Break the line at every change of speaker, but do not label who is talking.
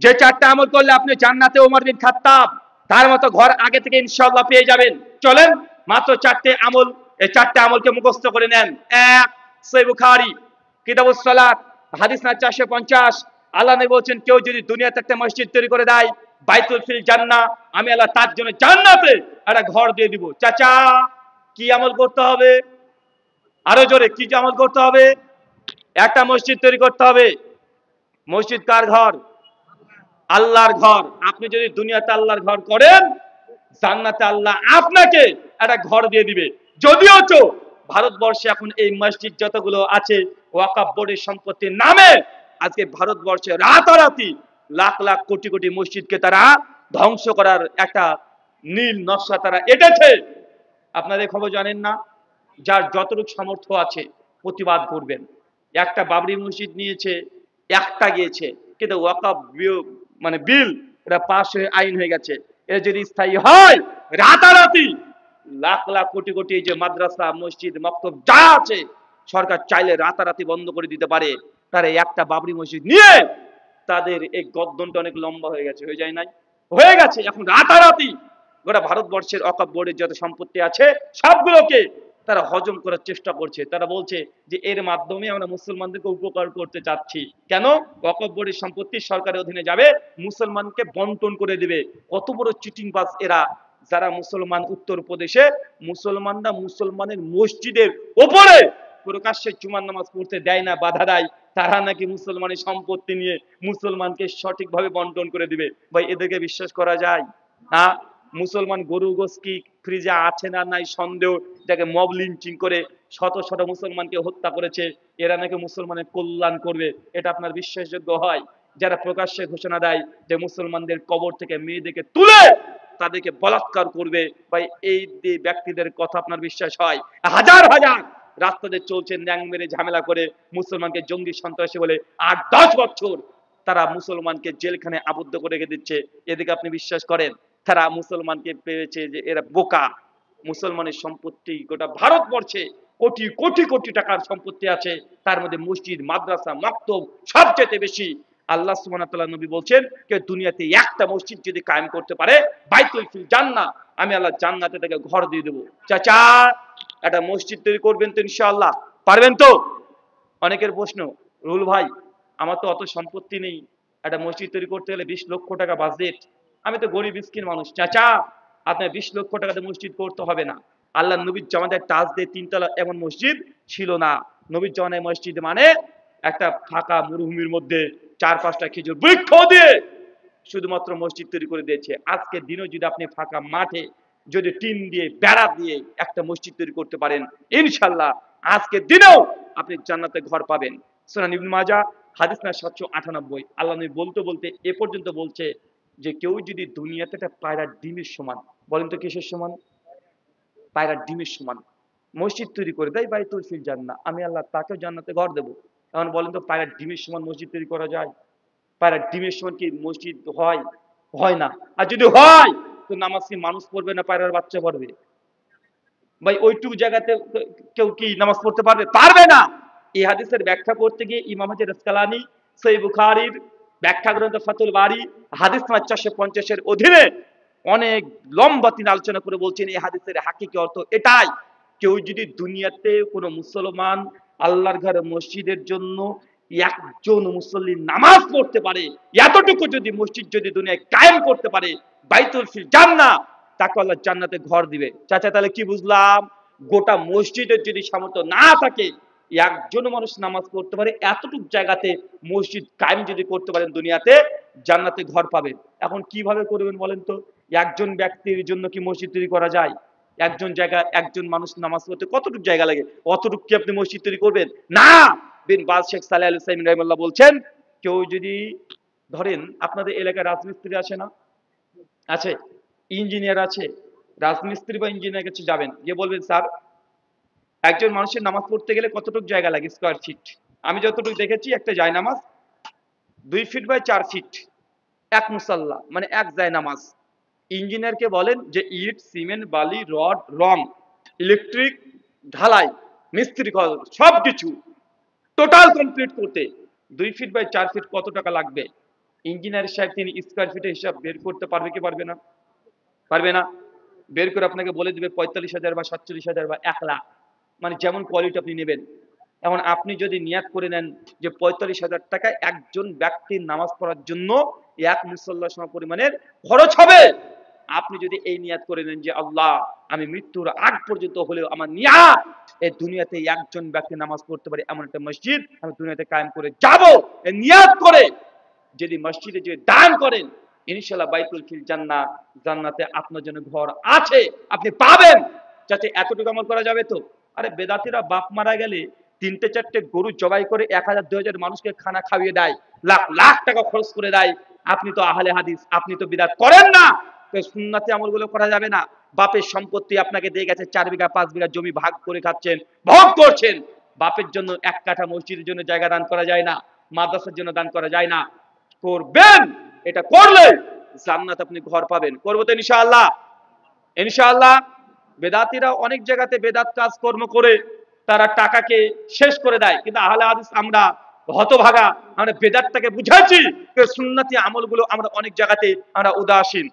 যে চারটা আমল করলে আপনি জান্নাতে ওমর বিন খাত্তাব তার মতো ঘর আগে থেকে ইনশাআল্লাহ পেয়ে যাবেন। চলেন মাত্র চারটে আমল, এই চারটে আমলকে মুখস্থ করে নেন। এক, সহিহ বুখারী কিতাবুস সালাত হাদিস নাম্বার 450, আল্লাহ নবী বলেন কেউ যদি দুনিয়াতে একটা মসজিদ তৈরি করে দেয়, বাইতুল ফিল জান্নাহ, আমি আল্লাহ তার জন্য জান্নাতে একটা ঘর দিয়ে দিব। চাচা কি আমল করতে হবে? আরো জোরে, কি আমল করতে হবে? একটা মসজিদ তৈরি করতে হবে। মসজিদ কার ঘর? আল্লাহর ঘর। আপনি যদি দুনিয়াতে আল্লাহর ঘর করেন, জান্নাতে আল্লাহ আপনাকে একটা ঘর দিয়ে দিবে। যদিও তো ভারতবর্ষে এখন এই মসজিদ যতগুলো আছে ওয়াকফ বোর্ডের সম্পত্তির নামে আজকে ভারতবর্ষে রাতারাতি লাখ লাখ কোটি কোটি মসজিদকে তারা ধ্বংস করার একটা নীল নকশা তারা এঁটেছে। আপনারা এই খবর জানেন না? যার যতটুকু সামর্থ্য আছে প্রতিবাদ করবেন। একটা বাবরি মসজিদ নিয়েছে, একটা গিয়েছে, কিন্তু ওয়াকফ মানে বিল এটা পাশ হয়ে আইন হয়ে গেছে। এটা যদি স্থায়ী হয়, রাতারাতি লাখ লাখ কোটি কোটি যে মাদ্রাসা মসজিদ মক্তব যা আছে সরকার চাইলে রাতারাতি বন্ধ করে দিতে পারে। তারা একটা বাবরি মসজিদ নিয়ে তাদের এই গদ্দনটা অনেক লম্বা হয়ে গেছে, হয়ে যায় নাই? হয়ে গেছে। এখন রাতারাতি গোটা ভারতবর্ষের ওয়াকফ বোর্ডের যত সম্পত্তি আছে সবগুলোকে তারা হজম করার চেষ্টা করছে। তারা বলছে যে এর মাধ্যমে আমরা মুসলমানদেরকে উপকার করতে চাচ্ছি। কেন? ওয়াকফ বোর্ডের সম্পত্তি সরকারের অধীনে যাবে, মুসলমানকে বন্টন করে দিবে। কত বড় চিটিংবাজ এরা! যারা মুসলমান উত্তরপ্রদেশে মুসলমানরা মুসলমানের মসজিদের ওপরে প্রকাশ্যে জুমার নামাজ পড়তে দেয় না, বাধা দেয়, তারা নাকি মুসলমানের সম্পত্তি নিয়ে মুসলমানকে সঠিকভাবে বন্টন করে দিবে। ভাই এদেরকে বিশ্বাস করা যায়? হ্যাঁ, মুসলমান গরু গোস কি ফ্রিজে আছে না নাই সন্দেহ, এটাকে মব লিঞ্চিং করে শত শত মুসলমানকে হত্যা করেছে, এরা নাকি মুসলমানের কল্যাণ করবে। এটা আপনার বিশ্বাসযোগ্য হয়? যারা প্রকাশ্যে ঘোষণা দেয় যে মুসলমানদের কবর থেকে মেয়েদেরকে তুলে তাদেরকে বলাৎকার করবে, ভাই এই ব্যক্তিদের কথা আপনার বিশ্বাস হয়? হাজার হাজার রাস্তাতে চলছে ন্যাং মেরে ঝামেলা করে মুসলমানকে জঙ্গি সন্ত্রাসী বলে 8-10 বছর তারা মুসলমানকে জেলখানে আবদ্ধ করে রেখে দিচ্ছে, এদিকে আপনি বিশ্বাস করেন? তারা মুসলমানকে পেয়েছে যে এরা বোকা। মুসলমানের সম্পত্তি গোটা ভারতবর্ষে কোটি কোটি কোটি টাকার সম্পত্তি আছে, তার মধ্যে মসজিদ মাদ্রাসা মক্তব সবচেয়ে বেশি। আল্লাহ সুবহানাহু ওয়া তাআলা নবী বলছেন যে দুনিয়াতে একটা মসজিদ যদি কায়েম করতে পারে বাইতুল ফিল জান্নাহ, আমি আল্লাহ জান্নাতে তাকে ঘর দিয়ে দেব। চাচা একটা মসজিদ তৈরি করবেন তো ইনশাআল্লাহ? পারবেন তো? অনেকের প্রশ্ন, রুল ভাই আমার তো অত সম্পত্তি নেই, একটা মসজিদ তৈরি করতে গেলে 20 লক্ষ টাকা বাজেট, আমি তো গরিব মিসকিন মানুষ। চাচা আপনার 20 লক্ষ টাকাতে মসজিদ করতে হবে না। আল্লাহ নবীর জামানায় টাচ দিয়ে 3 তলা এমন মসজিদ ছিল না। নবীর জামানায় মসজিদ মানে একটা ফাঁকা মরুভূমির মধ্যে 4-5টা খেজুর বৃক্ষ দিয়ে শুধুমাত্র মসজিদ তৈরি করে দিয়েছে। আজকের দিনেও যদি আপনি ফাঁকা মাঠে যদি টিন দিয়ে বেড়া দিয়ে একটা মসজিদ তৈরি করতে পারেন, ইনশাআল্লাহ আজকের দিনেও আপনি জান্নাতে ঘর পাবেন। সুনান ইবনে মাজাহ হাদিস নাম্বার 798, আল্লাহ নবী বলতে বলতে এ পর্যন্ত বলছে যে কেউ যদি দুনিয়াতে একটা পায়রার ডিমের সমান, বলেন তো কিসের সমান? পায়রার ডিমের সমান মসজিদ তৈরি করে দেয় বাইতুল ফিল জান্নাহ, আমি আল্লাহ তাকেও জান্নাতে ঘর দেবো। এখন বলেন তো পায়রার ডিমের সমান মসজিদ তৈরি করা যায়? পায়রার ডিমের সমান কি মসজিদ হয়? হয় না। আর যদি হয় তো নামাজ কি মানুষ পড়বে না পায়রার বাচ্চা পড়বে? ভাই ওইটুকু জায়গাতে কেউ কি নামাজ পড়তে পারবে? পারবে না। এই হাদিসের ব্যাখ্যা করতে গিয়ে ইমাম হাজার আসকালানী সহিহ বুখারীর ব্যাখ্যা গ্রন্থ ফাতুল বারী হাদিস নাম্বার 450 এর অধীনে অনেক লম্বা তিনি আলোচনা করে বলছেন এই হাদিসের হাকিকি অর্থ এটাই, কেউ যদি দুনিয়াতে কোনো মুসলমান আল্লাহর ঘরে মসজিদের জন্য একজন মুসল্লি নামাজ পড়তে পারে, এতটুকু যদি মসজিদ যদি দুনিয়ায় কায়েম করতে পারে বাইতুল ফিল জান্নাহ, তাকে আল্লাহ জান্নাতে ঘর দিবে। চাচা তাহলে কি বুঝলাম? গোটা মসজিদের যদি সামর্থ্য না থাকে, একজন মানুষ নামাজ পড়তে পারে এতটুকু জায়গাতে মসজিদ কায়েম যদি করতে পারেন দুনিয়াতে, জান্নাতে ঘর পাবেন। এখন কিভাবে করবেন বলেন তো? একজন ব্যক্তির জন্য কি মসজিদ তৈরি করা যায়? একজন জায়গা একজন মানুষ নামাজ পড়তে কতটুকু জায়গা লাগে? অতটুকু কি আপনি মসজিদ তৈরি করবেন? না। বিন বাজ শেখ সালেহ আল উসাইমিন রাহিমাহুল্লাহ বলছেন কেউ যদি ধরেন আপনাদের এলাকায় রাজমিস্ত্রি আছে না? আছে। ইঞ্জিনিয়ার আছে। রাজমিস্ত্রি বা ইঞ্জিনিয়ার কাছে যাবেন, গিয়ে বলবেন স্যার একজন মানুষের নামাজ পড়তে গেলে কতটুকু জায়গা লাগে স্কয়ার ফিট? আমি যতটুকু দেখেছি একটা জায়নামাজ 2 ফিট বাই 4 ফিট, এক মুসাল্লা মানে এক জায়নামাজ। ইঞ্জিনিয়ারকে বলেন যে ইট সিমেন্ট বালি রড রং ইলেকট্রিক ঢালাই মিস্ত্রি সব কিছু টোটাল কমপ্লিট করতে 2 ফিট বাই 4 ফিট কত টাকা লাগবে? ইঞ্জিনিয়ার সাহেব তিনি স্কোয়ার ফিটের হিসাব বের করতে পারবে কি পারবে না? পারবে না। বের করে আপনাকে বলে দিবে ৪৫,০০০ বা ৪৭,০০০ বা ১,০০,০০০, মানে যেমন কোয়ালিটি আপনি নেবেন। এখন আপনি যদি নিয়াত করে নেন যে ৪৫,০০০ টাকা একজন ব্যক্তির নামাজ পড়ার জন্য এক মুসল্লা সম পরিমাণের খরচ হবে, আপনি যদি এই নিয়াত করে নেন যে আল্লাহ আমি মৃত্যুর আগ পর্যন্ত হলেও আমার নিয়াত এই দুনিয়াতে একজন ব্যক্তি নামাজ পড়তে পারে এমন একটা মসজিদ আমি দুনিয়াতে কায়েম করে যাব, এই নিয়াত করে যদি মসজিদে যে দান করেন, ইনশাআল্লাহ বাইতুল ফিল জান্নাহ, জান্নাতে আপনার জন্য ঘর আছে, আপনি পাবেন। যাতে এতটুকু আমল করা যাবে তো? আরে বেদাতিরা বাপ মারা গেলে ৩-৪টে গরু জবাই করে ১,০০০-২,০০০ মানুষকে খানা খাইয়ে দেয়, লাখ লাখ টাকা খরচ করে দেয়। আপনি তো আহলে হাদিস, আপনি তো বিদআত করেন না, তো সুন্নাতি আমলগুলো করা যাবে না? বাপের সম্পত্তি আপনাকে দিয়ে গেছে, ৪ বিঘা ৫ বিঘা জমি ভাগ করে খাচ্ছেন, ভোগ করছেন। বাপের জন্য ১ কাঠা মসজিদের জন্য জায়গা দান করা যায় না, মাদ্রাসার জন্য দান করা যায় না? করবেন। এটা করলে জান্নাত আপনি ঘর পাবেন। করবো তো ইনশাআল্লাহ? ইনশাআল্লাহ। বেদাতিরা অনেক জায়গাতে বেদাত কাজ কর্ম করে তারা টাকাকে শেষ করে দেয়, কিন্তু আহলে হাদিস আমরা হতভাগা, আমরা বেদাতটাকে বুঝাচ্ছি, সুন্নতি আমলগুলো আমরা অনেক জায়গাতে আমরা উদাসীন।